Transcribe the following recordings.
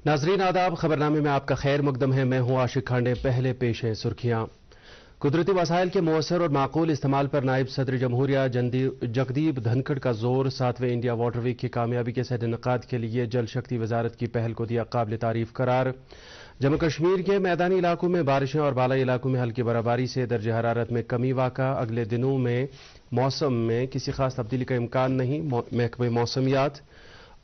नाजरीन आदाब, खबरनामे में आपका खैर मकदम है। मैं हूं आशिक खांडे। पहले पेश है सुर्खियां। कुदरती वसाइल के मौसर और माकूल इस्तेमाल पर नायब सदर जमहूरिया जगदीप धनखड़ का जोर। 7वें इंडिया वाटर वीक की कामयाबी के साथ इनकाद के लिए जल शक्ति वजारत की पहल को दिया काबिल तारीफ करार। जम्मू कश्मीर के मैदानी इलाकों में बारिशें और बालाई इलाकों में हल्की बर्फबारी से दर्ज हरारत में कमी वाक़ा। अगले दिनों में मौसम में किसी खास तब्दीली का इम्कान नहीं। महकमे मौसमियात।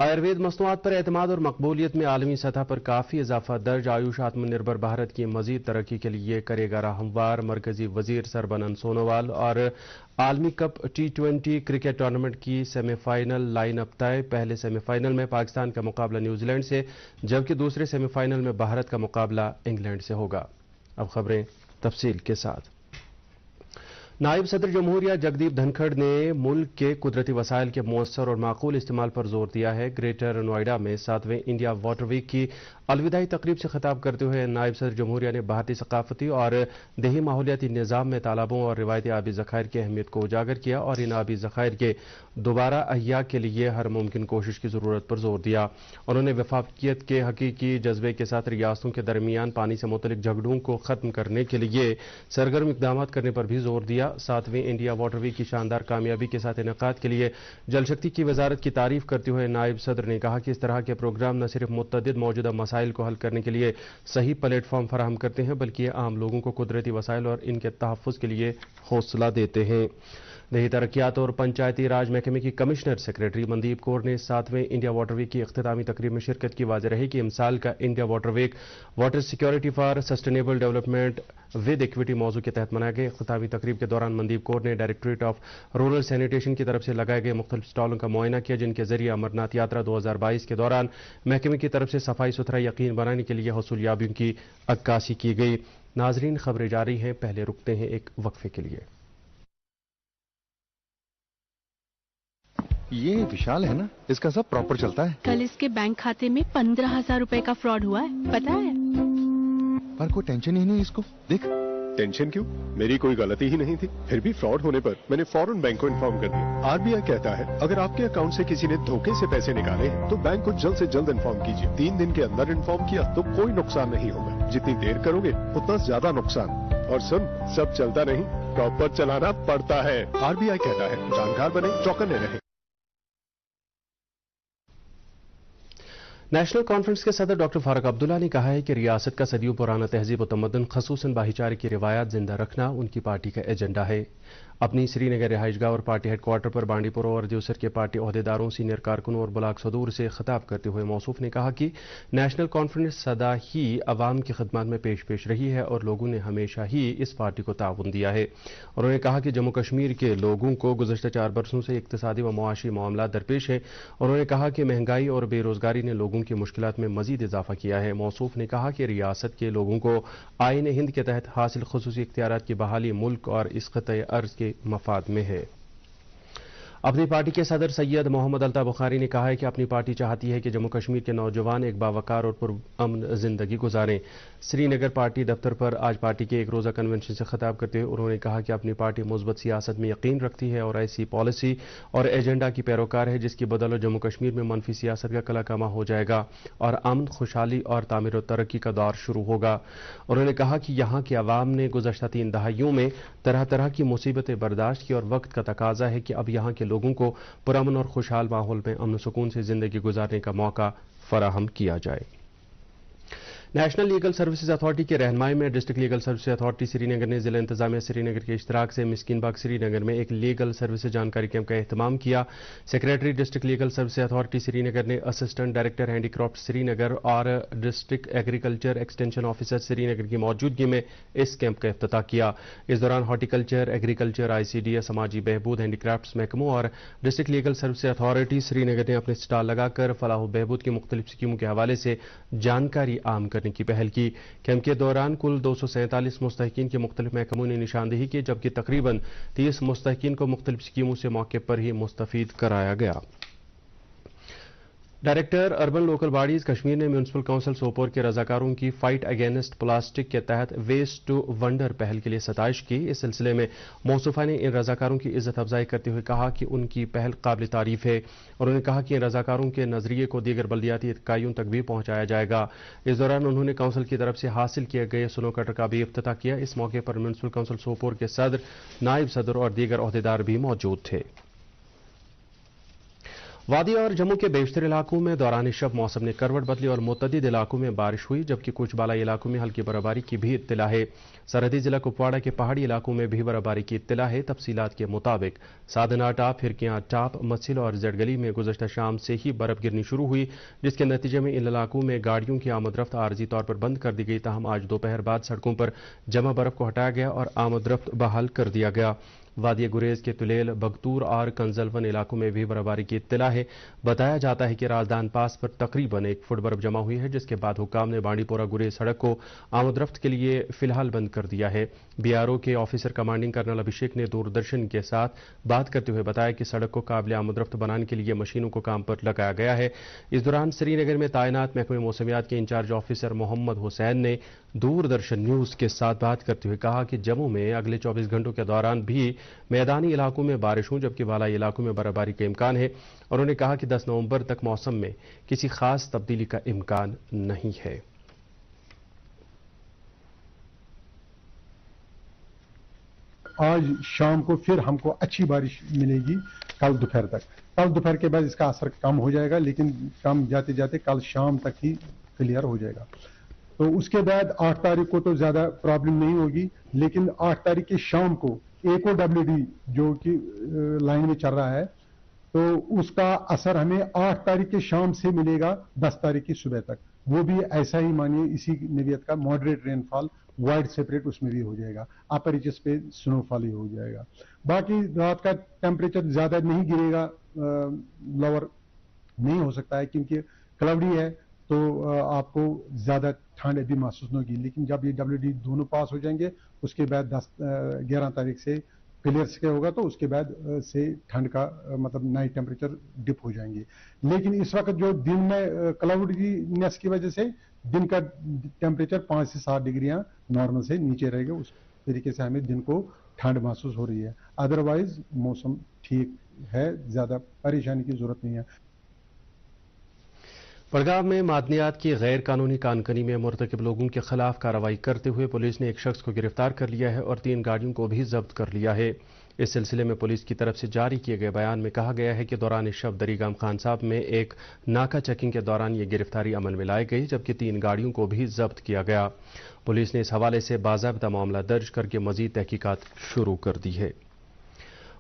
आयुर्वेद मसनूआत पर एतमाद और मकबूलियत में आलमी सतह पर काफ़ी इजाफा दर्ज। आयुष आत्मनिर्भर भारत की मजीद तरक्की के लिए करेगा राहमवार। मरकजी वजीर सरबानंद सोनोवाल। और आलमी कप T20 क्रिकेट टूर्नामेंट की सेमीफाइनल लाइन अप तय। पहले सेमीफाइनल में पाकिस्तान का मुकाबला न्यूजीलैंड से, जबकि दूसरे सेमीफाइनल में भारत का मुकाबला इंग्लैंड से होगा। अब खबरें तफसील के साथ। नायब सदर जमहूरिया जगदीप धनखड़ ने मुल्क के कुदरती वसाइल के मौसर और माकूल इस्तेमाल पर जोर दिया है। ग्रेटर नोएडा में 7वें इंडिया वाटर वीक की अलविदाई तकरीब से खिताब करते हुए नायब सदर जमहूरिया ने भारतीय सकाफती और देही माहौलियाती निज़ाम में तालाबों और रिवायती आबी ज़खायर की अहमियत को उजागर किया और इन आबी ज़खायर के दोबारा अहिया के लिए हर मुमकिन कोशिश की ज़रूरत पर जोर दिया। उन्होंने वफाकियत के हकीकी जज्बे के साथ रियासतों के दरमियान पानी से मुतल्लिक झगड़ों को ख़त्म करने के लिए सरगर्म इक़दाम करने पर भी जोर दिया। 7वें इंडिया वाटर वीक की शानदार कामयाबी के साथ इनेकाद के लिए जल शक्ति की वजारत की तारीफ करते हुए नायब सदर ने कहा कि इस तरह के प्रोग्राम न सिर्फ मुतअद्दिद मौजूदा मसाइल को हल करने के लिए सही प्लेटफॉर्म फराहम करते हैं, बल्कि आम लोगों को कुदरती वसाइल और इनके तहफ़्फ़ुज़ के लिए हौसला देते हैं। देही तरक्यात और पंचायती राज महकमे की कमिश्नर सेक्रेटरी मनदीप कौर ने 7वें इंडिया वाटर वीक की इख्तितामी तकरीब में शिरकत की। वाज़ेह रही कि इमसाल का India water week water security for sustainable development with equity मौजू के तहत मनाया गया। इख्तितामी तकरीब के दौरान मनदीप कौर ने डायरेक्टरेट ऑफ रूरल सैनिटेशन की तरफ से लगाए गए मुख्तलिफ स्टॉलों का मुआयना किया, जिनके जरिए अमरनाथ यात्रा 2022 के दौरान महकमे की तरफ से सफाई सुथरा यकीन बनाने के लिए हसूलियाबियों की अक्कासी की गई। नाजरीन, खबरें जारी हैं, पहले रुकते हैं एक वक्फे के लिए। ये विशाल है ना, इसका सब प्रॉपर चलता है। कल इसके बैंक खाते में 15,000 रुपए का फ्रॉड हुआ है, पता है? पर कोई टेंशन ही नहीं इसको। देख। टेंशन क्यों? मेरी कोई गलती ही नहीं थी। फिर भी फ्रॉड होने पर मैंने फौरन बैंक को इन्फॉर्म कर दिया। आरबीआई कहता है, अगर आपके अकाउंट से किसी ने धोखे से पैसे निकाले हैं तो बैंक को जल्द से जल्द इन्फॉर्म कीजिए। 3 दिन के अंदर इन्फॉर्म किया तो कोई नुकसान नहीं होगा। जितनी देर करोगे उतना ज्यादा नुकसान। और सुन, सब चलता नहीं, प्रॉपर चलाना पड़ता है। आरबीआई कहता है, जानकार बने, चौकन्ने रहे। नेशनल कॉन्फ्रेंस के सदर डॉक्टर फारूक अब्दुल्ला ने कहा है कि रियासत का सदियों पुराना तहजीब और तमद्दुन, खसूसन भाईचारे की रिवायात जिंदा रखना उनकी पार्टी का एजेंडा है। अपनी श्रीनगर रिहाइशगाह और पार्टी हेडक्वार्टर पर बांडीपुर और देवसर के पार्टी अहदेदारों, सीनियर कारकुनों और ब्लॉक सदूर से खिताब करते हुए मौसूफ ने कहा कि नेशनल कॉन्फ्रेंस सदा ही अवाम की खिदमत में पेश रही है और लोगों ने हमेशा ही इस पार्टी को ताउन दिया है। उन्होंने कहा कि जम्मू कश्मीर के लोगों को गुज़श्ता 4 बरसों से इक्तिसादी व मुआशी मामला दरपेश है। उन्होंने कहा कि महंगाई और बेरोजगारी ने लोगों की मुश्किलात में मजीद इजाफा किया है। मौसूफ ने कहा कि रियासत के लोगों को आईन हिंद के तहत हासिल खुसूसी इख्तियारात की बहाली मुल्क और इस खित्ते अर्ज के मफाद में है। अपनी पार्टी के सदर सैयद मोहम्मद अल्ताफ बुखारी ने कहा है कि अपनी पार्टी चाहती है कि जम्मू कश्मीर के नौजवान एक बावकार और पुरअमन जिंदगी गुजारें। श्रीनगर पार्टी दफ्तर पर आज पार्टी के एक रोज़ा कन्वेंशन से खिताब करते हुए उन्होंने कहा कि अपनी पार्टी मुस्बत सियासत में यकीन रखती है और ऐसी पॉलिसी और एजेंडा की पैरोकार है जिसकी बदौलत जम्मू कश्मीर में मनफी सियासत का कलाकमा हो जाएगा और अमन, खुशहाली और तामीर और तरक्की का दौर शुरू होगा। उन्होंने कहा कि यहाँ के अवाम ने गुज़श्ता 3 दहाइयों में तरह तरह की मुसीबतें बर्दाश्त की और वक्त का तकाजा है कि अब यहाँ के लोगों को पुरअमन और खुशहाल माहौल में अमन सुकून से जिंदगी गुजारने का मौका फराहम किया जाए। नेशनल लीगल सर्विसेज अथॉरिटी की रहनुमाई में district legal services authority Srinagar ने जिला इंतजामिया श्रीनगर के इश्तराक से मिस्किन बाग श्रीनगर में एक लीगल सर्विसेज जानकारी कैंप का एहतमाम किया। Secretary district legal services authority Srinagar ने असिस्टेंट डायरेक्टर हैंडीक्राफ्ट श्रीनगर और district agriculture extension officer Srinagar की मौजूदगी में इस कैंप का इफ्तिताह किया। इस दौरान हॉर्टिकल्चर, एग्रीकल्चर, ICDS, समाजी बहबूद, हैंडीक्राफ्ट महकमों और district legal services authority Srinagar ने अपने स्टॉल लगाकर फलाह बहबूद की मुख्तलिफ स्कीमों के हवाले से जानकारी आम करने की पहल की। कैंप के दौरान कुल 247 मुस्तहिकीन के मुख्तलिफ महकमों ने निशानदेही की, जबकि तकरीबन 30 मुस्तहिकीन को मुख्तलिफ स्कीमों से मौके पर ही मुस्तफीद कराया गया। Director urban local bodies Kashmir ने म्यूनिसिपल काउंसिल सोपोर के रजाकारों की फाइट अगेंस्ट प्लास्टिक के तहत वेस्ट टू वंडर पहल के लिए सताइश की। इस सिलसिले में मौसूफा ने इन रजाकारों की इज्जत अफजाई करते हुए कहा कि उनकी पहल काबिल तारीफ है और उन्होंने कहा कि इन रजाकारों के नजरिए को दीगर बल्दियाती इकाइयों तक भी पहुंचाया जाएगा। इस दौरान उन्होंने काउंसिल की तरफ से हासिल किए गए स्नो कटर का भी इफ्तिताह किया। इस मौके पर म्यूनिसिपल काउंसिल सोपोर के सदर, नायब सदर और दीगर ओहदेदार भी मौजूद थे। वादी और जम्मू के बेशतर इलाकों में दौरान शब मौसम ने करवट बदली और मुतअद्दिद इलाकों में बारिश हुई, जबकि कुछ बालाई इलाकों में हल्की बर्फबारी की भी इत्तला है। सरहदी जिला कुपवाड़ा के पहाड़ी इलाकों में भी बर्फबारी की इत्तला है। तफसीलात के मुताबिक साधना टाप, फिरकियां टाप, मस्सिल और जेडगली में गुज़श्ता शाम से ही बर्फ गिरनी शुरू हुई, जिसके नतीजे में इन इलाकों में गाड़ियों की आमदरफ्त आर्जी तौर पर बंद कर दी गई। ताहम आज दोपहर बाद सड़कों पर जमा बर्फ को हटाया गया और आमदरफ्त बहाल कर दिया गया। वादी गुरेज के तुलेल, बगतूर और कंजलवन इलाकों में भी बर्फबारी की इत्तला है। बताया जाता है कि राजदान पास पर तकरीबन 1 फुट बर्फ जमा हुई है, जिसके बाद हुक्काम ने बांडीपोरा गुरेज सड़क को आमदरफ्त के लिए फिलहाल बंद कर दिया है। बीआरओ के ऑफिसर कमांडिंग कर्नल अभिषेक ने दूरदर्शन के साथ बात करते हुए बताया कि सड़क को काबिल आमदरफ्त बनाने के लिए मशीनों को काम पर लगाया गया है। इस दौरान श्रीनगर में तैनात महकमे मौसमियात के इंचार्ज ऑफिसर मोहम्मद हुसैन ने दूरदर्शन न्यूज के साथ बात करते हुए कहा कि जम्मू में अगले 24 घंटों के दौरान भी मैदानी इलाकों में बारिश हो, जबकि बालाई इलाकों में बर्फबारी का इम्कान है। और उन्होंने कहा कि 10 नवंबर तक मौसम में किसी खास तब्दीली का इम्कान नहीं है। आज शाम को फिर हमको अच्छी बारिश मिलेगी कल दोपहर तक। कल दोपहर के बाद इसका असर कम हो जाएगा, लेकिन कम जाते जाते कल शाम तक ही क्लियर हो जाएगा। तो उसके बाद 8 तारीख को तो ज्यादा प्रॉब्लम नहीं होगी, लेकिन 8 तारीख की शाम को AOWD जो कि लाइन में चल रहा है, तो उसका असर हमें 8 तारीख की शाम से मिलेगा 10 तारीख की सुबह तक। वो भी ऐसा ही मानिए इसी नवियत का मॉडरेट रेनफॉल वाइड सेपरेट उसमें भी हो जाएगा। अपर रीचेस पे स्नोफॉल ही हो जाएगा। बाकी रात का टेम्परेचर ज्यादा नहीं गिरेगा, लोअर नहीं हो सकता है क्योंकि क्लाउडी है, तो आपको ज्यादा ठंड अभी महसूस नहीं होगी। लेकिन जब ये WD दोनों पास हो जाएंगे, उसके बाद 11 तारीख से क्लियर से होगा, तो उसके बाद से ठंड का मतलब नाइट टेम्परेचर डिप हो जाएंगे। लेकिन इस वक्त जो दिन में क्लाउडीनेस की वजह से दिन का टेम्परेचर 5 से 7 डिग्रियां नॉर्मल से नीचे रहेगा। उस तरीके से हमें दिन को ठंड महसूस हो रही है। अदरवाइज मौसम ठीक है, ज्यादा परेशानी की जरूरत नहीं है। बड़गांव में मादनियात की गैर कानूनी कानकनी में मुर्तकिब लोगों के खिलाफ कार्रवाई करते हुए पुलिस ने एक शख्स को गिरफ्तार कर लिया है और 3 गाड़ियों को भी जब्त कर लिया है। इस सिलसिले में पुलिस की तरफ से जारी किए गए बयान में कहा गया है कि दौरान शब दरीगाम खान साहब में एक नाका चेकिंग के दौरान ये गिरफ्तारी अमल में लाई गई, जबकि 3 गाड़ियों को भी जब्त किया गया। पुलिस ने इस हवाले से बाज़ाब्ता मामला दर्ज करके मजीद तहकीकात शुरू कर दी है।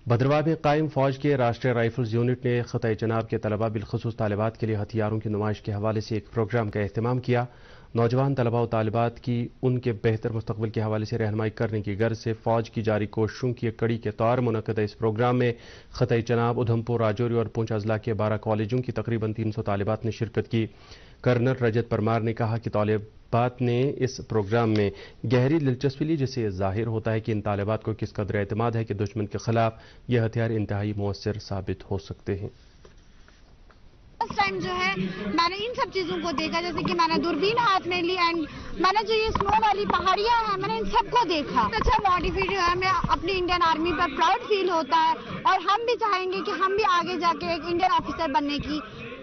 भद्रवाह में कायम फौज के राष्ट्रीय राइफल्स यूनिट ने ख़िताए जनाब के तलबा बिलखुसूस तालिबात के लिए हथियारों की नुमाइश के हवाले से एक प्रोग्राम का एहतमाम किया। नौजवान तलबा और तालिबात की उनके बेहतर मुस्तकबिल के हवाले से रहनुमाई करने की गर्ज से फौज की जारी कोशिशों की एक कड़ी के तौर मुनक़दा इस प्रोग्राम में ख़िताए जनाब, उधमपुर, राजौरी और पुंछ अजला के 12 कॉलेजों की तकरीबन 300 तालिबात ने शिरकत की। कर्नल रजत परमार ने कहा कि तालिबात ने इस प्रोग्राम में गहरी दिलचस्पी ली, जिससे जाहिर होता है कि इन तालिबात को किस कदर एतमाद है कि दुश्मन के खिलाफ यह हथियार इंतहाई मुअस्सर साबित हो सकते हैं। उस टाइम जो है मैंने इन सब चीजों को देखा, जैसे कि मैंने दूरबीन हाथ में ली एंड मैंने जो ये स्नो वाली पहाड़ियां हैं मैंने इन सबको देखा। अच्छा मोटिवेट जो है हमें अपनी इंडियन आर्मी पर प्राउड फील होता है और हम भी चाहेंगे कि हम भी आगे जाके एक इंडियन ऑफिसर बनने की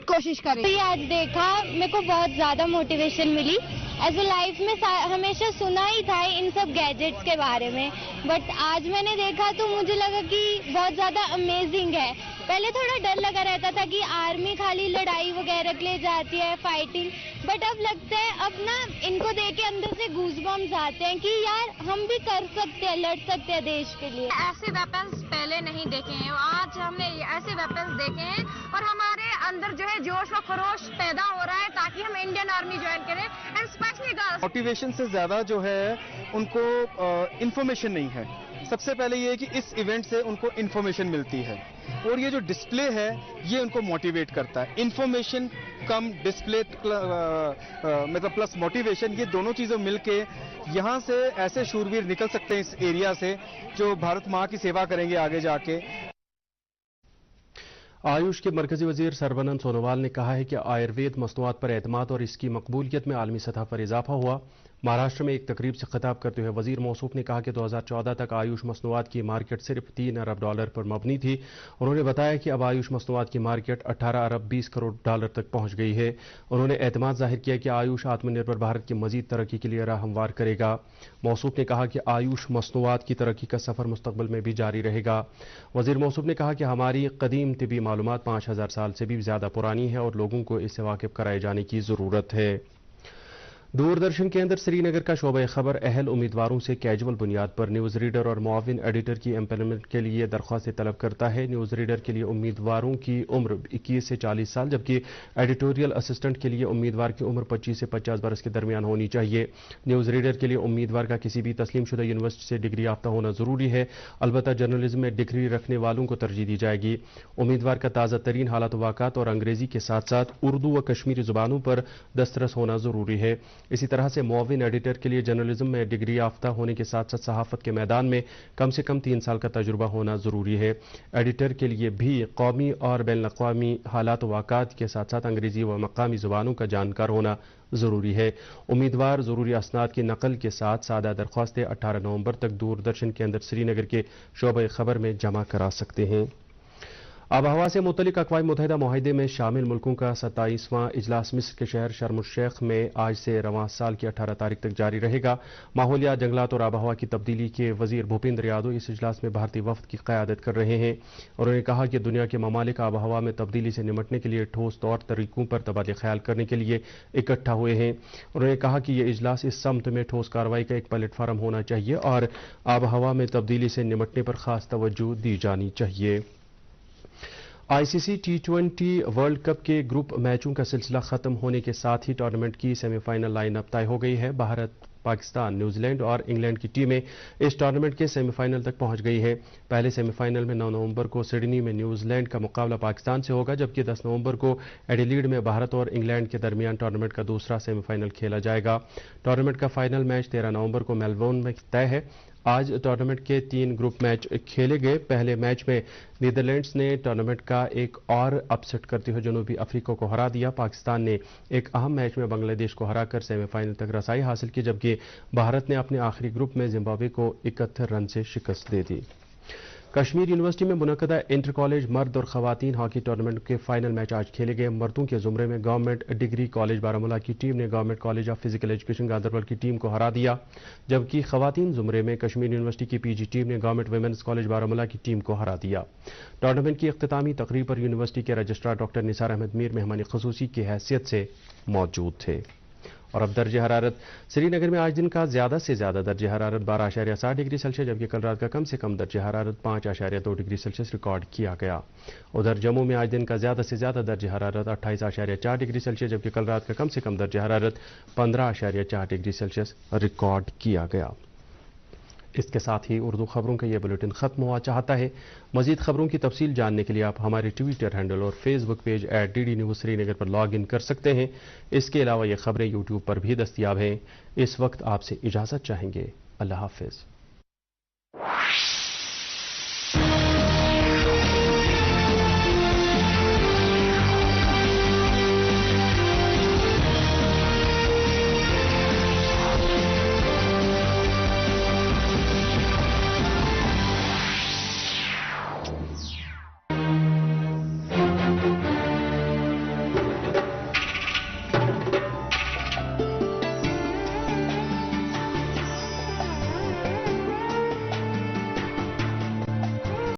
कोशिश करें। तो ये आज देखा, मेरे को बहुत ज्यादा मोटिवेशन मिली। ऐसे लाइफ में हमेशा सुना ही था इन सब गैजेट्स के बारे में, बट आज मैंने देखा तो मुझे लगा कि बहुत ज्यादा अमेजिंग है। पहले थोड़ा डर लगा रहता था कि आर्मी खाली लड़ाई वगैरह के लिए जाती है, फाइटिंग, बट अब लगता है अब ना इनको देख के अंदर से गूज़बम्स आते हैं कि यार हम भी कर सकते हैं, लड़ सकते हैं देश के लिए। ऐसे वेपन्स पहले नहीं देखे हैं, आज हमने ऐसे वेपन्स देखे हैं और हमारे अंदर जो है जोश और खरोश पैदा हो रहा है ताकि हम इंडियन आर्मी ज्वाइन करें। एंड स्पेशली गर्ल्स, मोटिवेशन से ज्यादा जो है उनको इंफॉर्मेशन नहीं है। सबसे पहले ये है कि इस इवेंट से उनको इंफॉर्मेशन मिलती है और ये जो डिस्प्ले है ये उनको मोटिवेट करता है। इंफॉर्मेशन कम डिस्प्ले मतलब प्लस मोटिवेशन, ये दोनों चीजें मिलके यहाँ से ऐसे शूरवीर निकल सकते हैं इस एरिया से जो भारत माँ की सेवा करेंगे आगे जाके। आयुष के मरकजी वजीर सरबानंद सोनोवाल ने कहा है कि आयुर्वेद मसनूआत पर एतमाद और इसकी मकबूलियत में आलमी सतह पर इजाफा हुआ। महाराष्ट्र में एक तकरीब से खिताब करते हुए वजीर मौसूफ ने कहा कि 2014 तक आयुष मसनूआत की मार्केट सिर्फ $3 अरब पर मबनी थी। उन्होंने बताया कि अब आयुष मसनूआत की मार्केट $18 अरब 20 करोड़ तक पहुंच गई है। उन्होंने एतमाद जाहिर किया कि आयुष आत्मनिर्भर भारत की मजीद तरक्की के लिए राह हमवार करेगा। मौसूफ ने कहा कि आयुष मसनूआत की तरक्की का सफर मुस्तकबिल में भी जारी रहेगा। वजीर मौसूफ ने कहा कि हमारी कदीम तिबी मालूमात 5000 साल से भी ज्यादा पुरानी है और लोगों को इससे वाकिफ कराए जाने की जरूरत है। दूरदर्शन केंद्र श्रीनगर का शोबा खबर अहल उम्मीदवारों से कैजुअल बुनियाद पर न्यूज़ रीडर और मुआविन एडिटर की एम्प्लॉयमेंट के लिए दरख्वास्तें तलब करता है। न्यूज़ रीडर के लिए उम्मीदवारों की उम्र 21 से 40 साल जबकि एडिटोरियल असिस्टेंट के लिए उम्मीदवार की उम्र 25 से 50 बरस के दरमियान होनी चाहिए। न्यूज़ रीडर के लिए उम्मीदवार का किसी भी तस्लीम शुदा यूनिवर्सिटी से डिग्री याफ्ता होना जरूरी है। अलबत्ता जर्नलिज्म में डिग्री रखने वालों को तरजीह दी जाएगी। उम्मीदवार का ताज़ा तरीन हालात वाक़ात और अंग्रेजी के साथ साथ उर्दू व कश्मीरी जुबानों पर दस्तरस होना जरूरी है। इसी तरह से मुआविन एडिटर के लिए जर्नलिज्म में डिग्री याफ्ता होने के साथ साथ सहाफत के मैदान में कम से कम 3 साल का तजुर्बा होना जरूरी है। एडिटर के लिए भी कौमी और बैनुल-अक़वामी हालात वाक़ात के साथ साथ अंग्रेजी व मकामी जुबानों का जानकार होना जरूरी है। उम्मीदवार जरूरी असनाद की नकल के साथ सादा दरख्वास्तें 18 नवंबर तक दूरदर्शन के अंदर श्रीनगर के शोबे खबर में जमा करा सकते हैं। आबहवा से मुतल्लिक अक़वाम मुत्तहिदा मुआहिदे में शामिल मुल्कों का 27वां इजलास मिस्र के शहर शर्म शेख में आज से रवां साल की 18 तारीख तक जारी रहेगा। माहौलियात, जंगलात और आबहवा की तब्दीली के वजीर भूपेंद्र यादव इस इजलास में भारतीय वफ्द की क़यादत कर रहे हैं। उन्होंने कहा कि दुनिया के ममालिक आबहवा में तब्दीली से निमटने के लिए ठोस तौर तरीकों पर तबादले ख्याल करने के लिए इकट्ठा हुए हैं। उन्होंने कहा कि यह इजलास इस समत में ठोस कार्रवाई का एक प्लेटफार्म होना चाहिए और आबहवा में तब्दीली से निमटने पर खास तवज्जो दी जानी चाहिए। आईसीसी T20 वर्ल्ड कप के ग्रुप मैचों का सिलसिला खत्म होने के साथ ही टूर्नामेंट की सेमीफाइनल लाइनअप तय हो गई है। भारत, पाकिस्तान, न्यूजीलैंड और इंग्लैंड की टीमें इस टूर्नामेंट के सेमीफाइनल तक पहुंच गई है। पहले सेमीफाइनल में 9 नवंबर को सिडनी में न्यूजीलैंड का मुकाबला पाकिस्तान से होगा जबकि 10 नवंबर को एडिलेड में भारत और इंग्लैंड के दरमियान टूर्नामेंट का दूसरा सेमीफाइनल खेला जाएगा। टूर्नामेंट का फाइनल मैच 13 नवंबर को मेलबोर्न में तय है। आज टूर्नामेंट के 3 ग्रुप मैच खेले गए। पहले मैच में नीदरलैंड्स ने टूर्नामेंट का एक और अपसेट करते हुए जनूबी अफ्रीका को हरा दिया। पाकिस्तान ने एक अहम मैच में बांग्लादेश को हराकर सेमीफाइनल तक रसाई हासिल की जबकि भारत ने अपने आखिरी ग्रुप में जिम्बाब्वे को 71 रन से शिकस्त दे दी। कश्मीर यूनिवर्सिटी में मुनक़दा इंटर कॉलेज मर्द और खवातीन हॉकी टूर्नामेंट के फाइनल मैच आज खेले गए। मर्दों के जुमरे में गवर्नमेंट डिग्री कॉलेज बारामूला की टीम ने government college of physical education Ganderbal की टीम को हरा दिया जबकि खवातीन जुमरे में कश्मीर यूनिवर्सिटी की पीजी टीम ने गवर्नमेंट वुमेन्स कॉलेज बारामूला की टीम को हरा दिया। टूर्नामेंट की इख्तितामी तकरीब पर यूनिवर्सिटी के रजिस्ट्रार डॉक्टर निसार अहमद मीर मेहमान ख़ुसूसी की हैसियत से मौजूद थे। और अब दर्जे हरारत श्रीनगर में आज दिन का ज्यादा से ज्यादा दर्जे हरारत 12.7 डिग्री सेल्सियस जबकि कल रात का कम से कम दर्जे हरारत 5.2 डिग्री सेल्सियस रिकॉर्ड किया गया। उधर जम्मू में आज दिन का ज्यादा से ज्यादा दर्जे हरारत 28.4 डिग्री सेल्सियस जबकि कल रात का कम से कम दर्जे हरारत 15.4 डिग्री सेल्सियस रिकॉर्ड किया गया। इसके साथ ही उर्दू खबरों का यह बुलेटिन खत्म हुआ चाहता है। मजीद खबरों की तफसील जानने के लिए आप हमारे ट्विटर हैंडल और Facebook page @DD news Srinagar पर लॉग इन कर सकते हैं। इसके अलावा ये खबरें यूट्यूब पर भी दस्तयाब हैं। इस वक्त आपसे इजाज़त चाहेंगे। अल्लाह हाफिज़।